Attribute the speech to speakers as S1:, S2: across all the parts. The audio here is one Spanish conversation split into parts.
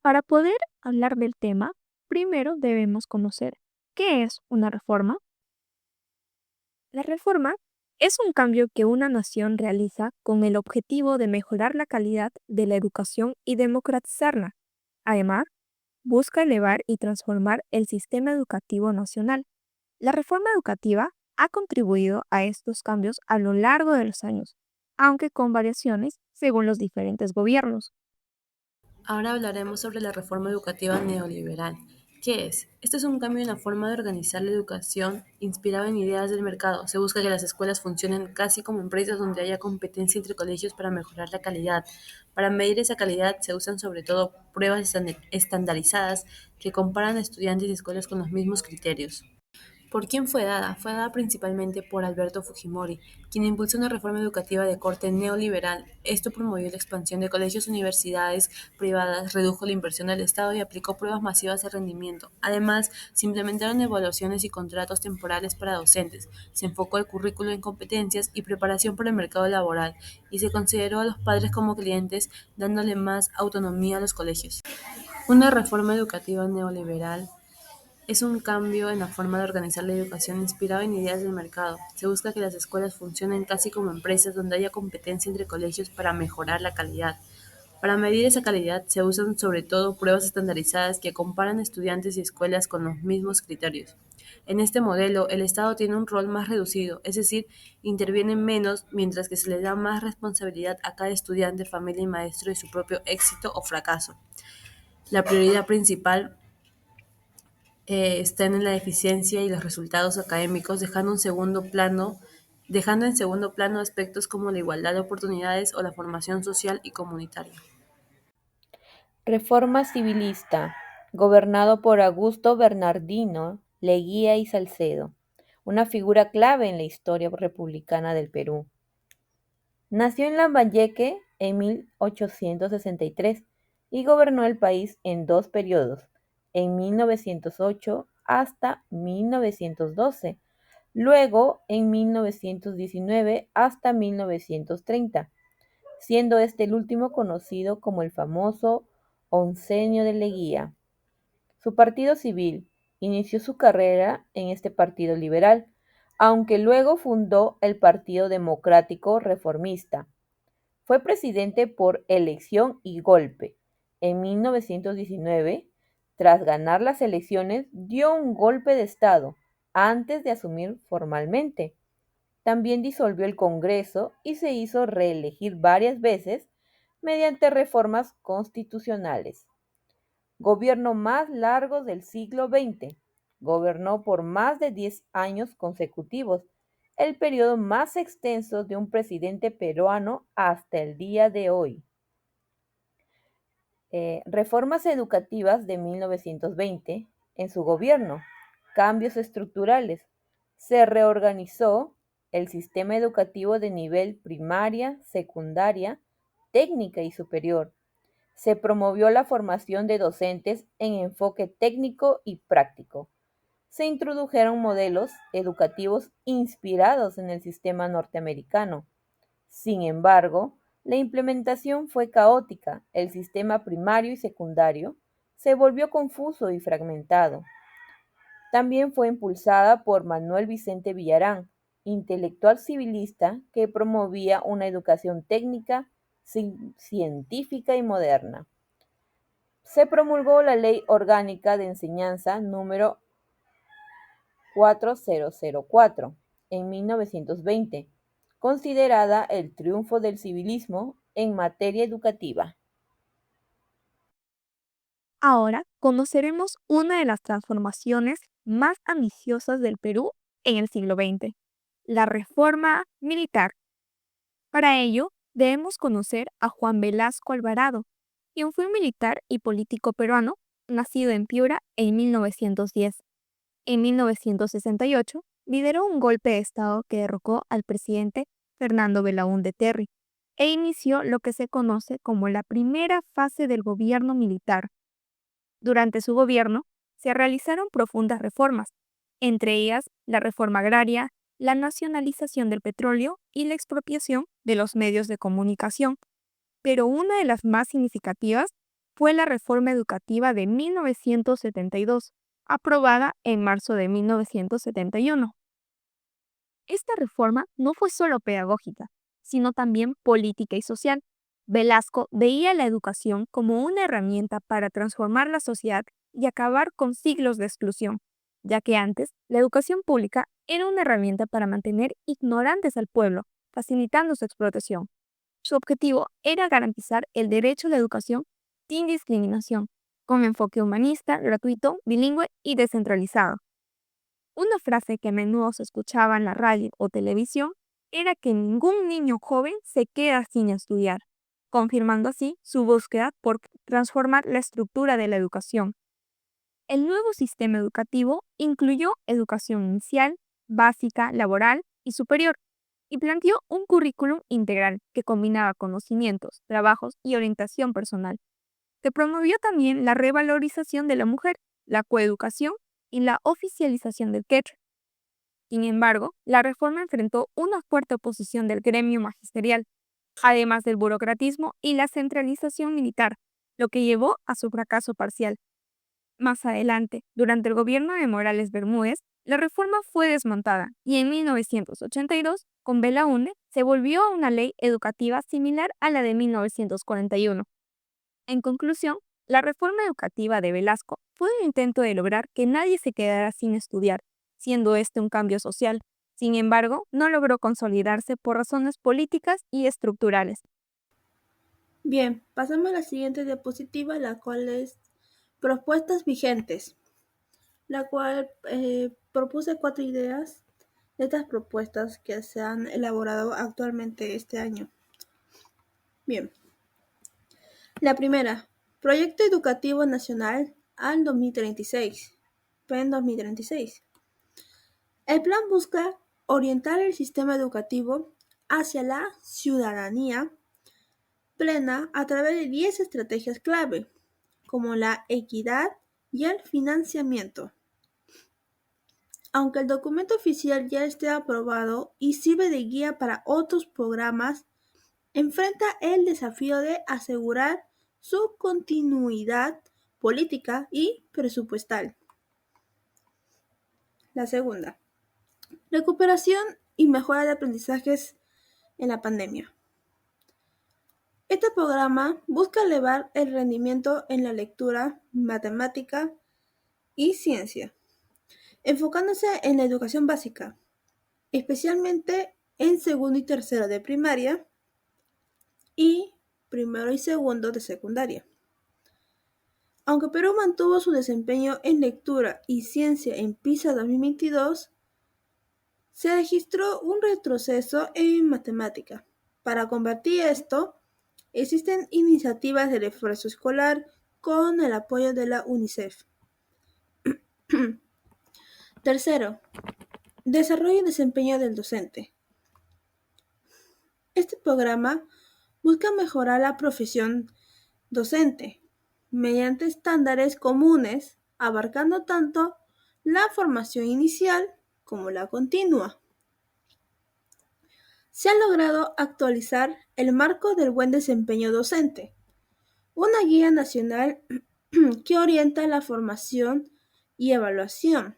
S1: Para poder hablar del tema, primero debemos conocer qué es una reforma. La reforma es un cambio que una nación realiza con el objetivo de mejorar la calidad de la educación y democratizarla. Además, busca elevar y transformar el sistema educativo nacional. La reforma educativa ha contribuido a estos cambios a lo largo de los años, aunque con variaciones según los diferentes gobiernos.
S2: Ahora hablaremos sobre la reforma educativa neoliberal. ¿Qué es? Esto es un cambio en la forma de organizar la educación inspirado en ideas del mercado. Se busca que las escuelas funcionen casi como empresas donde haya competencia entre colegios para mejorar la calidad. Para medir esa calidad se usan sobre todo pruebas estandarizadas que comparan estudiantes y escuelas con los mismos criterios. ¿Por quién fue dada? Fue dada principalmente por Alberto Fujimori, quien impulsó una reforma educativa de corte neoliberal. Esto promovió la expansión de colegios y universidades privadas, redujo la inversión del Estado y aplicó pruebas masivas de rendimiento. Además, se implementaron evaluaciones y contratos temporales para docentes, se enfocó el currículo en competencias y preparación para el mercado laboral, y se consideró a los padres como clientes, dándole más autonomía a los colegios. Una reforma educativa neoliberal es un cambio en la forma de organizar la educación inspirado en ideas del mercado. Se busca que las escuelas funcionen casi como empresas donde haya competencia entre colegios para mejorar la calidad. Para medir esa calidad se usan sobre todo pruebas estandarizadas que comparan estudiantes y escuelas con los mismos criterios. En este modelo, el Estado tiene un rol más reducido, es decir, interviene menos mientras que se le da más responsabilidad a cada estudiante, familia y maestro de su propio éxito o fracaso. La prioridad principal están en la eficiencia y los resultados académicos, dejando en segundo plano aspectos como la igualdad de oportunidades o la formación social y comunitaria.
S3: Reforma civilista, gobernado por Augusto Bernardino Leguía y Salcedo, una figura clave en la historia republicana del Perú. Nació en Lambayeque en 1863 y gobernó el país en dos periodos, en 1908 hasta 1912, luego en 1919 hasta 1930, siendo este el último conocido como el famoso Oncenio de Leguía. Su partido civil inició su carrera en este partido liberal, aunque luego fundó el Partido Democrático Reformista. Fue presidente por elección y golpe. En 1919, tras ganar las elecciones, dio un golpe de Estado antes de asumir formalmente. También disolvió el Congreso y se hizo reelegir varias veces mediante reformas constitucionales. Gobierno más largo del siglo XX. Gobernó por más de 10 años consecutivos, el periodo más extenso de un presidente peruano hasta el día de hoy. Reformas educativas de 1920 en su gobierno. Cambios estructurales. Se reorganizó el sistema educativo de nivel primaria, secundaria, técnica y superior. Se promovió la formación de docentes en enfoque técnico y práctico. Se introdujeron modelos educativos inspirados en el sistema norteamericano. Sin embargo, la implementación fue caótica, el sistema primario y secundario se volvió confuso y fragmentado. También fue impulsada por Manuel Vicente Villarán, intelectual civilista que promovía una educación técnica, científica y moderna. Se promulgó la Ley Orgánica de Enseñanza número 4004 en 1920, considerada el triunfo del civilismo en materia educativa.
S1: Ahora conoceremos una de las transformaciones más ambiciosas del Perú en el siglo XX, la reforma militar. Para ello, debemos conocer a Juan Velasco Alvarado, quien fue un militar y político peruano, nacido en Piura en 1910. En 1968, lideró un golpe de Estado que derrocó al presidente Fernando Belaúnde Terry e inició lo que se conoce como la primera fase del gobierno militar. Durante su gobierno, se realizaron profundas reformas, entre ellas la reforma agraria, la nacionalización del petróleo y la expropiación de los medios de comunicación, pero una de las más significativas fue la Reforma Educativa de 1972, aprobada en marzo de 1971. Esta reforma no fue solo pedagógica, sino también política y social. Velasco veía la educación como una herramienta para transformar la sociedad y acabar con siglos de exclusión, ya que antes la educación pública era una herramienta para mantener ignorantes al pueblo, facilitando su explotación. Su objetivo era garantizar el derecho a la educación sin discriminación, con enfoque humanista, gratuito, bilingüe y descentralizado. Una frase que a menudo se escuchaba en la radio o televisión era que ningún niño joven se queda sin estudiar, confirmando así su búsqueda por transformar la estructura de la educación. El nuevo sistema educativo incluyó educación inicial, básica, laboral y superior, y planteó un currículum integral que combinaba conocimientos, trabajos y orientación personal. Se promovió también la revalorización de la mujer, la coeducación y la oficialización del quechua. Sin embargo, la reforma enfrentó una fuerte oposición del gremio magisterial, además del burocratismo y la centralización militar, lo que llevó a su fracaso parcial. Más adelante, durante el gobierno de Morales Bermúdez, la reforma fue desmontada y en 1982, con Belaúnde, se volvió a una ley educativa similar a la de 1941. En conclusión, la reforma educativa de Velasco fue un intento de lograr que nadie se quedara sin estudiar, siendo este un cambio social. Sin embargo, no logró consolidarse por razones políticas y estructurales.
S4: Bien, pasamos a la siguiente diapositiva, la cual es propuestas vigentes, la cual propuse 4 ideas de estas propuestas que se han elaborado actualmente este año. Bien, la primera, Proyecto Educativo Nacional al 2036, PEN 2036. El plan busca orientar el sistema educativo hacia la ciudadanía plena a través de 10 estrategias clave, como la equidad y el financiamiento. Aunque el documento oficial ya esté aprobado y sirve de guía para otros programas, enfrenta el desafío de asegurar su continuidad política y presupuestal. La segunda, recuperación y mejora de aprendizajes en la pandemia. Este programa busca elevar el rendimiento en la lectura, matemática y ciencia, enfocándose en la educación básica, especialmente en segundo y tercero de primaria y primero y segundo de secundaria. Aunque Perú mantuvo su desempeño en lectura y ciencia en PISA 2022, se registró un retroceso en matemática. Para combatir esto, existen iniciativas de refuerzo escolar con el apoyo de la UNICEF. Tercero, desarrollo y desempeño del docente. Este programa busca mejorar la profesión docente mediante estándares comunes, abarcando tanto la formación inicial como la continua. Se ha logrado actualizar el marco del buen desempeño docente, una guía nacional que orienta la formación y evaluación.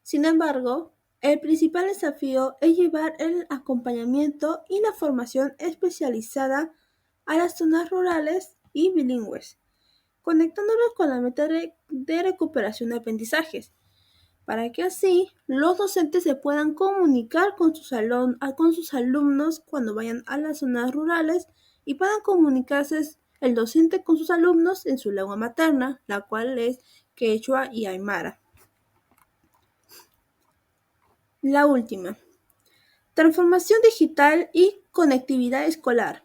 S4: Sin embargo, el principal desafío es llevar el acompañamiento y la formación especializada a las zonas rurales y bilingües, conectándolos con la meta de recuperación de aprendizajes, para que así los docentes se puedan comunicar con sus alumnos cuando vayan a las zonas rurales y puedan comunicarse el docente con sus alumnos en su lengua materna, la cual es quechua y aymara. La última, transformación digital y conectividad escolar.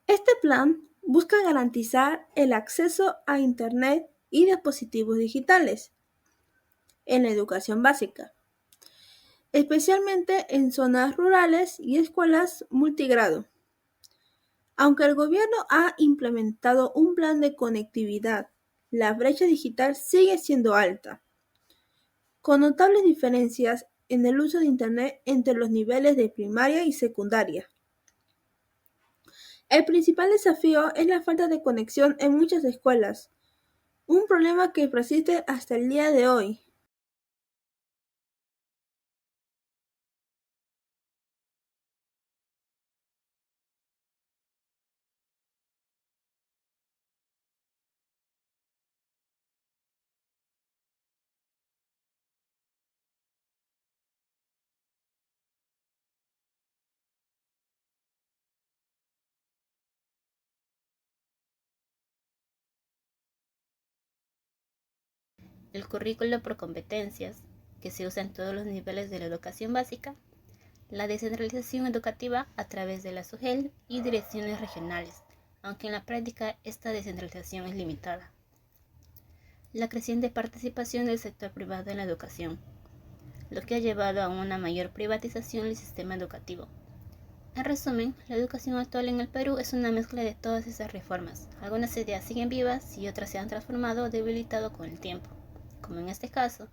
S4: Este plan busca garantizar el acceso a Internet y dispositivos digitales en la educación básica, especialmente en zonas rurales y escuelas multigrado. Aunque el gobierno ha implementado un plan de conectividad, la brecha digital sigue siendo alta, con notables diferencias en el uso de Internet entre los niveles de primaria y secundaria. El principal desafío es la falta de conexión en muchas escuelas, un problema que persiste hasta el día de hoy.
S5: El currículo por competencias, que se usa en todos los niveles de la educación básica, la descentralización educativa a través de la SUGEL y direcciones regionales, aunque en la práctica esta descentralización es limitada. La creciente participación del sector privado en la educación, lo que ha llevado a una mayor privatización del sistema educativo. En resumen, la educación actual en el Perú es una mezcla de todas esas reformas. Algunas ideas siguen vivas y otras se han transformado o debilitado con el tiempo, como en este caso,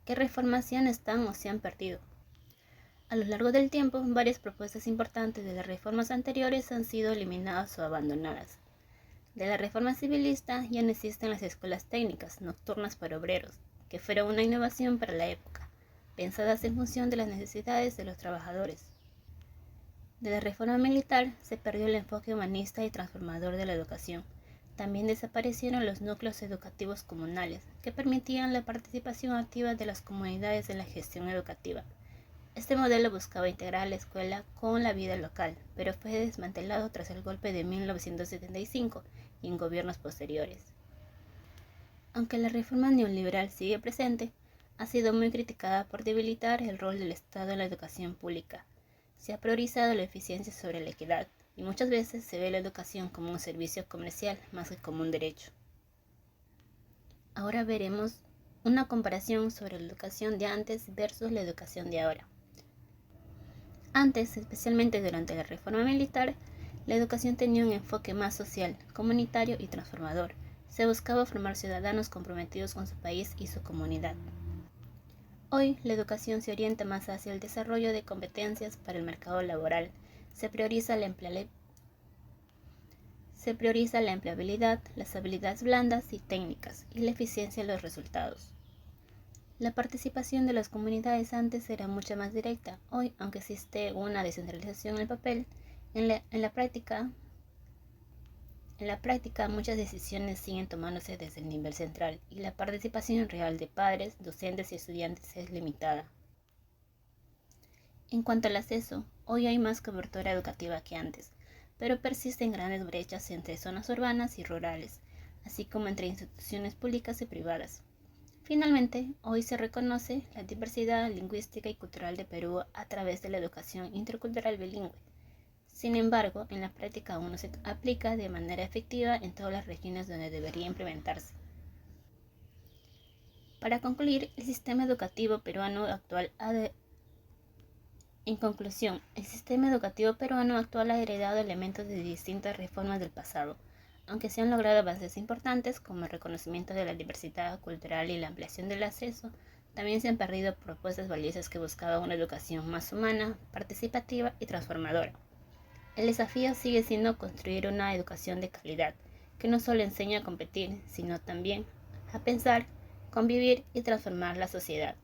S5: qué reformas ya no están o se han perdido. A lo largo del tiempo, varias propuestas importantes de las reformas anteriores han sido eliminadas o abandonadas. De la reforma civilista ya no existen las escuelas técnicas nocturnas para obreros, que fueron una innovación para la época, pensadas en función de las necesidades de los trabajadores. De la reforma militar se perdió el enfoque humanista y transformador de la educación. También desaparecieron los núcleos educativos comunales, que permitían la participación activa de las comunidades en la gestión educativa. Este modelo buscaba integrar la escuela con la vida local, pero fue desmantelado tras el golpe de 1975 y en gobiernos posteriores. Aunque la reforma neoliberal sigue presente, ha sido muy criticada por debilitar el rol del Estado en la educación pública. Se ha priorizado la eficiencia sobre la equidad, y muchas veces se ve la educación como un servicio comercial más que como un derecho. Ahora veremos una comparación sobre la educación de antes versus la educación de ahora. Antes, especialmente durante la reforma militar, la educación tenía un enfoque más social, comunitario y transformador. Se buscaba formar ciudadanos comprometidos con su país y su comunidad. Hoy, la educación se orienta más hacia el desarrollo de competencias para el mercado laboral. Se prioriza la empleabilidad, las habilidades blandas y técnicas, y la eficiencia de los resultados. La participación de las comunidades antes era mucho más directa. Hoy, aunque existe una descentralización en el papel, en la práctica muchas decisiones siguen tomándose desde el nivel central y la participación real de padres, docentes y estudiantes es limitada. En cuanto al acceso, hoy hay más cobertura educativa que antes, pero persisten grandes brechas entre zonas urbanas y rurales, así como entre instituciones públicas y privadas. Finalmente, hoy se reconoce la diversidad lingüística y cultural de Perú a través de la educación intercultural bilingüe. Sin embargo, en la práctica aún no se aplica de manera efectiva en todas las regiones donde debería implementarse. Para concluir, el sistema educativo peruano actual En conclusión, el sistema educativo peruano actual ha heredado elementos de distintas reformas del pasado, aunque se han logrado avances importantes como el reconocimiento de la diversidad cultural y la ampliación del acceso. También se han perdido propuestas valiosas que buscaban una educación más humana, participativa y transformadora. El desafío sigue siendo construir una educación de calidad, que no solo enseña a competir, sino también a pensar, convivir y transformar la sociedad.